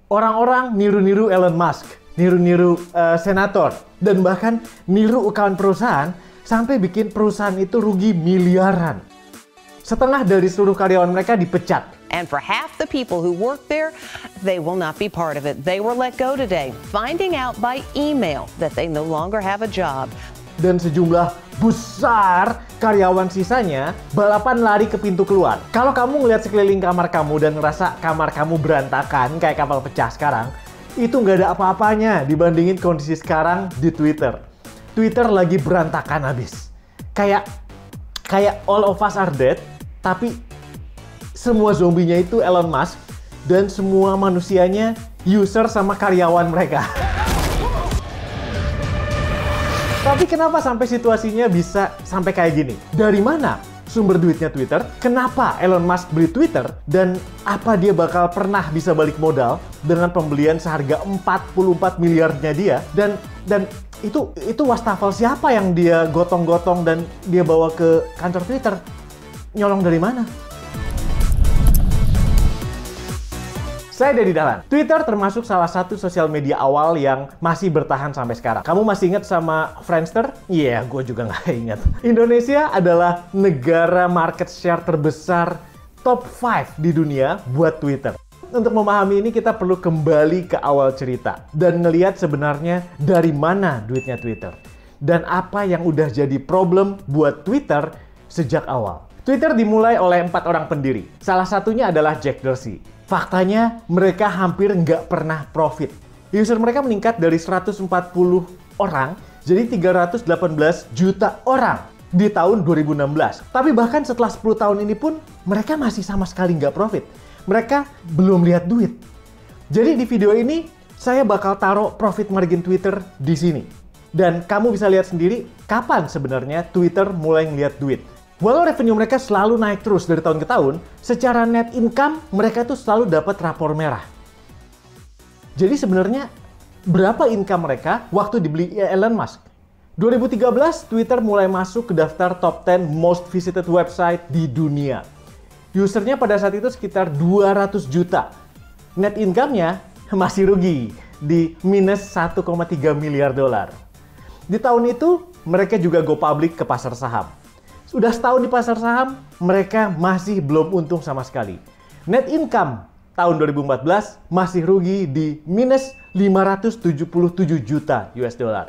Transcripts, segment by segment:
Orang-orang niru-niru Elon Musk, niru-niru senator, dan bahkan niru account perusahaan sampai bikin perusahaan itu rugi miliaran. Setengah dari seluruh karyawan mereka dipecat. And for half the people who work there, they will not be part of it. They were let go today, finding out by email that they no longer have a job. Dan sejumlah besar karyawan sisanya balapan lari ke pintu keluar. Kalau kamu ngeliat sekeliling kamar kamu dan ngerasa kamar kamu berantakan kayak kapal pecah sekarang, itu nggak ada apa-apanya dibandingin kondisi sekarang di Twitter. Twitter lagi berantakan habis. Kayak all of us are dead, tapi semua zombinya itu Elon Musk dan semua manusianya user sama karyawan mereka. Tapi kenapa sampai situasinya bisa sampai kayak gini? Dari mana sumber duitnya Twitter? Kenapa Elon Musk beli Twitter? Dan apa dia bakal pernah bisa balik modal dengan pembelian seharga 44 miliarnya dia? Dan itu wastafel siapa yang dia gotong-gotong dan dia bawa ke kantor Twitter? Nyolong dari mana? Saya Dedi Dahlan. Twitter termasuk salah satu sosial media awal yang masih bertahan sampai sekarang. Kamu masih ingat sama Friendster? Iya, gue juga nggak ingat. Indonesia adalah negara market share terbesar top 5 di dunia buat Twitter. Untuk memahami ini kita perlu kembali ke awal cerita dan ngelihat sebenarnya dari mana duitnya Twitter. Dan apa yang udah jadi problem buat Twitter sejak awal. Twitter dimulai oleh 4 orang pendiri. Salah satunya adalah Jack Dorsey. Faktanya, mereka hampir nggak pernah profit. User mereka meningkat dari 140 orang jadi 318 juta orang di tahun 2016. Tapi bahkan setelah 10 tahun ini pun, mereka masih sama sekali nggak profit. Mereka belum lihat duit. Jadi di video ini, saya bakal taruh profit margin Twitter di sini. Dan kamu bisa lihat sendiri kapan sebenarnya Twitter mulai ngelihat duit. Walau revenue mereka selalu naik terus dari tahun ke tahun, secara net income mereka tuh selalu dapat rapor merah. Jadi sebenarnya berapa income mereka waktu dibeli Elon Musk? 2013 Twitter mulai masuk ke daftar top 10 most visited website di dunia. Usernya pada saat itu sekitar 200 juta. Net income-nya masih rugi di minus 1,3 miliar dolar. Di tahun itu mereka juga go public ke pasar saham. Sudah setahun di pasar saham, mereka masih belum untung sama sekali. Net income tahun 2014 masih rugi di minus 577 juta US dollar.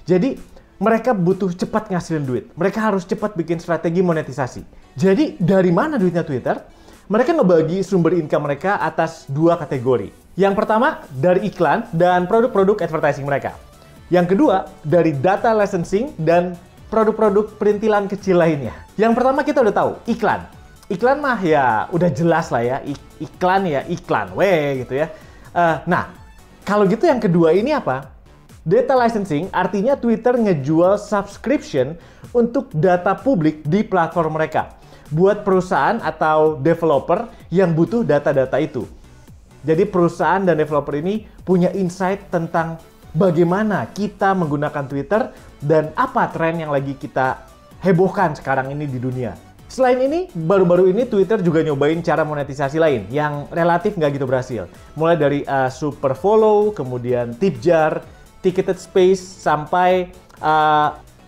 Jadi, mereka butuh cepat ngasilin duit. Mereka harus cepat bikin strategi monetisasi. Jadi, dari mana duitnya Twitter? Mereka ngebagi sumber income mereka atas 2 kategori. Yang pertama, dari iklan dan produk-produk advertising mereka. Yang kedua, dari data licensing dan produk-produk perintilan kecil lainnya. Yang pertama kita udah tahu, iklan. Iklan mah ya udah jelas lah ya, iklan, gitu ya. Nah, kalau gitu yang kedua ini apa? Data licensing artinya Twitter ngejual subscription untuk data publik di platform mereka. Buat perusahaan atau developer yang butuh data-data itu. Jadi perusahaan dan developer ini punya insight tentang bagaimana kita menggunakan Twitter dan apa tren yang lagi kita hebohkan sekarang ini di dunia. Selain ini, baru-baru ini Twitter juga nyobain cara monetisasi lain yang relatif nggak gitu berhasil. Mulai dari super follow, kemudian tip jar, ticketed space, sampai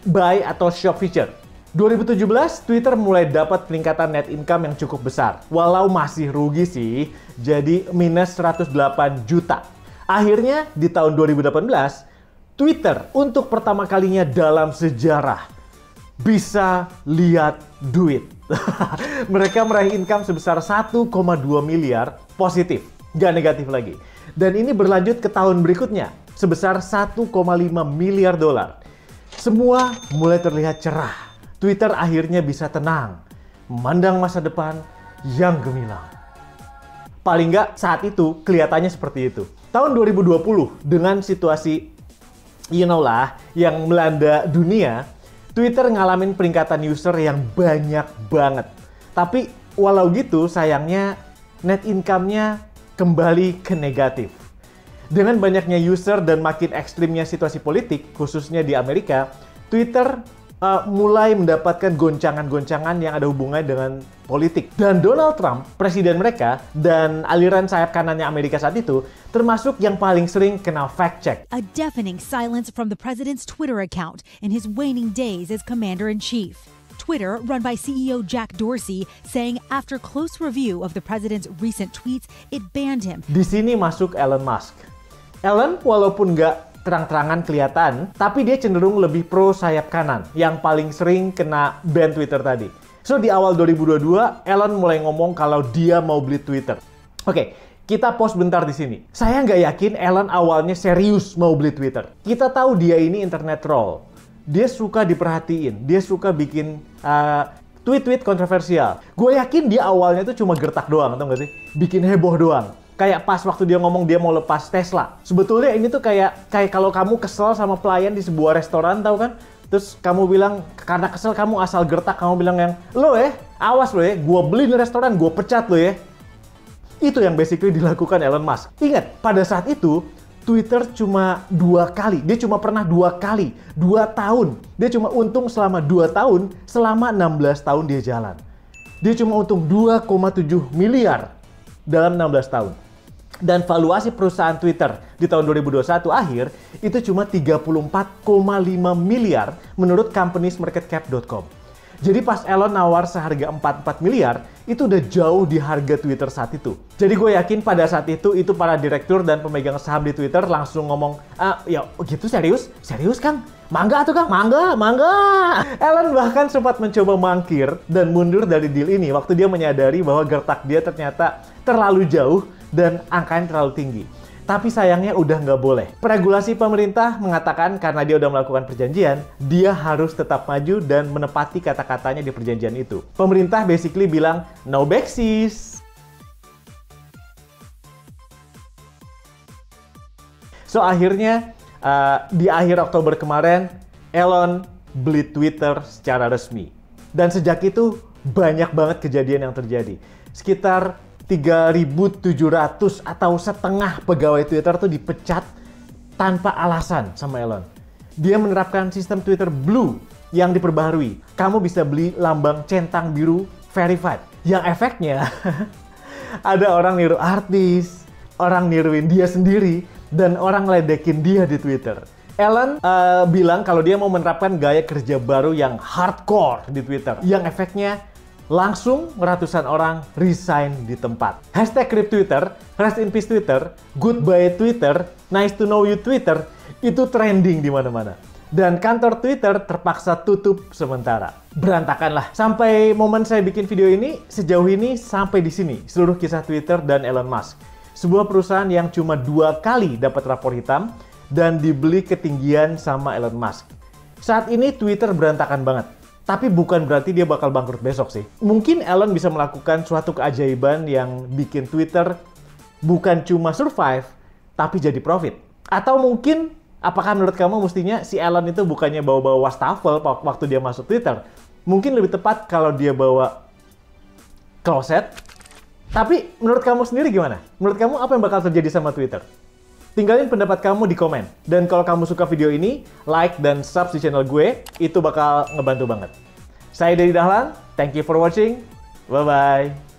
buy atau shop feature. 2017, Twitter mulai dapat peningkatan net income yang cukup besar. Walau masih rugi sih, jadi minus 108 juta. Akhirnya di tahun 2018, Twitter untuk pertama kalinya dalam sejarah bisa lihat duit. Mereka meraih income sebesar 1,2 miliar positif, nggak negatif lagi. Dan ini berlanjut ke tahun berikutnya, sebesar 1,5 miliar dolar. Semua mulai terlihat cerah. Twitter akhirnya bisa tenang, memandang masa depan yang gemilang. Paling nggak saat itu kelihatannya seperti itu. Tahun 2020 dengan situasi yang melanda dunia, Twitter ngalamin peningkatan user yang banyak banget. Tapi walau gitu sayangnya net income-nya kembali ke negatif. Dengan banyaknya user dan makin ekstrimnya situasi politik, khususnya di Amerika, Twitter mulai mendapatkan goncangan-goncangan yang ada hubungannya dengan politik. Dan Donald Trump, presiden mereka, dan aliran sayap kanannya Amerika saat itu, termasuk yang paling sering kena fact check. A deafening silence from the president's Twitter account in his waning days as commander-in-chief. Twitter, run by CEO Jack Dorsey, saying after close review of the president's recent tweets, it banned him. Di sini masuk Elon Musk. Elon walaupun nggak terang-terangan kelihatan, tapi dia cenderung lebih pro sayap kanan, yang paling sering kena ban Twitter tadi. So, di awal 2022, Elon mulai ngomong kalau dia mau beli Twitter. Oke, kita pause bentar di sini. Saya nggak yakin Elon awalnya serius mau beli Twitter. Kita tahu dia ini internet troll. Dia suka diperhatiin, dia suka bikin tweet-tweet kontroversial. Gue yakin dia awalnya itu cuma gertak doang, tau nggak sih? Bikin heboh doang. Kayak pas waktu dia ngomong dia mau lepas Tesla. Sebetulnya ini tuh kayak kalau kamu kesel sama pelayan di sebuah restoran, tau kan? Terus kamu bilang, karena kesel kamu asal gertak, kamu bilang yang, lo awas lo gue beli di restoran, gue pecat lo ya. Itu yang basically dilakukan Elon Musk. Ingat, pada saat itu, Twitter cuma 2 kali. Dia cuma pernah 2 kali. 2 tahun. Dia cuma untung selama 2 tahun, selama 16 tahun dia jalan. Dia cuma untung 2,7 miliar dalam 16 tahun. Dan valuasi perusahaan Twitter di tahun 2021 akhir itu cuma 34,5 miliar menurut companiesmarketcap.com. Jadi pas Elon nawar seharga 44 miliar, itu udah jauh di harga Twitter saat itu. Jadi gue yakin pada saat itu para direktur dan pemegang saham di Twitter langsung ngomong, ya gitu serius? Serius Kang? Mangga tuh Kang, mangga. Elon bahkan sempat mencoba mangkir dan mundur dari deal ini waktu dia menyadari bahwa gertak dia ternyata terlalu jauh dan angkanya terlalu tinggi. Tapi sayangnya udah nggak boleh. Regulasi pemerintah mengatakan karena dia udah melakukan perjanjian, dia harus tetap maju dan menepati kata-katanya di perjanjian itu. Pemerintah basically bilang, no backseas. So akhirnya, di akhir Oktober kemarin, Elon beli Twitter secara resmi. Dan sejak itu, banyak banget kejadian yang terjadi. Sekitar 3.700 atau setengah pegawai Twitter tuh dipecat tanpa alasan sama Elon. Dia menerapkan sistem Twitter Blue yang diperbaharui. Kamu bisa beli lambang centang biru verified. Yang efeknya ada orang niru artis, orang niruin dia sendiri, dan orang ledekin dia di Twitter. Elon bilang kalau dia mau menerapkan gaya kerja baru yang hardcore di Twitter. Yang efeknya langsung ratusan orang resign di tempat. Hashtag Rip Twitter, Rest in Peace Twitter, Goodbye Twitter, Nice to know you Twitter, itu trending di mana-mana. Dan kantor Twitter terpaksa tutup sementara. Berantakan lah. Sampai momen saya bikin video ini, sejauh ini sampai di sini seluruh kisah Twitter dan Elon Musk. Sebuah perusahaan yang cuma 2 kali dapat rapor hitam dan dibeli ketinggian sama Elon Musk. Saat ini Twitter berantakan banget. Tapi bukan berarti dia bakal bangkrut besok sih. Mungkin Elon bisa melakukan suatu keajaiban yang bikin Twitter bukan cuma survive, tapi jadi profit. Atau mungkin, apakah menurut kamu mestinya si Elon itu bukannya bawa-bawa wastafel waktu dia masuk Twitter? Mungkin lebih tepat kalau dia bawa kloset. Tapi menurut kamu sendiri gimana? Menurut kamu apa yang bakal terjadi sama Twitter? Tinggalin pendapat kamu di komen. Dan kalau kamu suka video ini, like dan subscribe di channel gue, itu bakal ngebantu banget. Saya Dedi Dahlan, thank you for watching, bye-bye.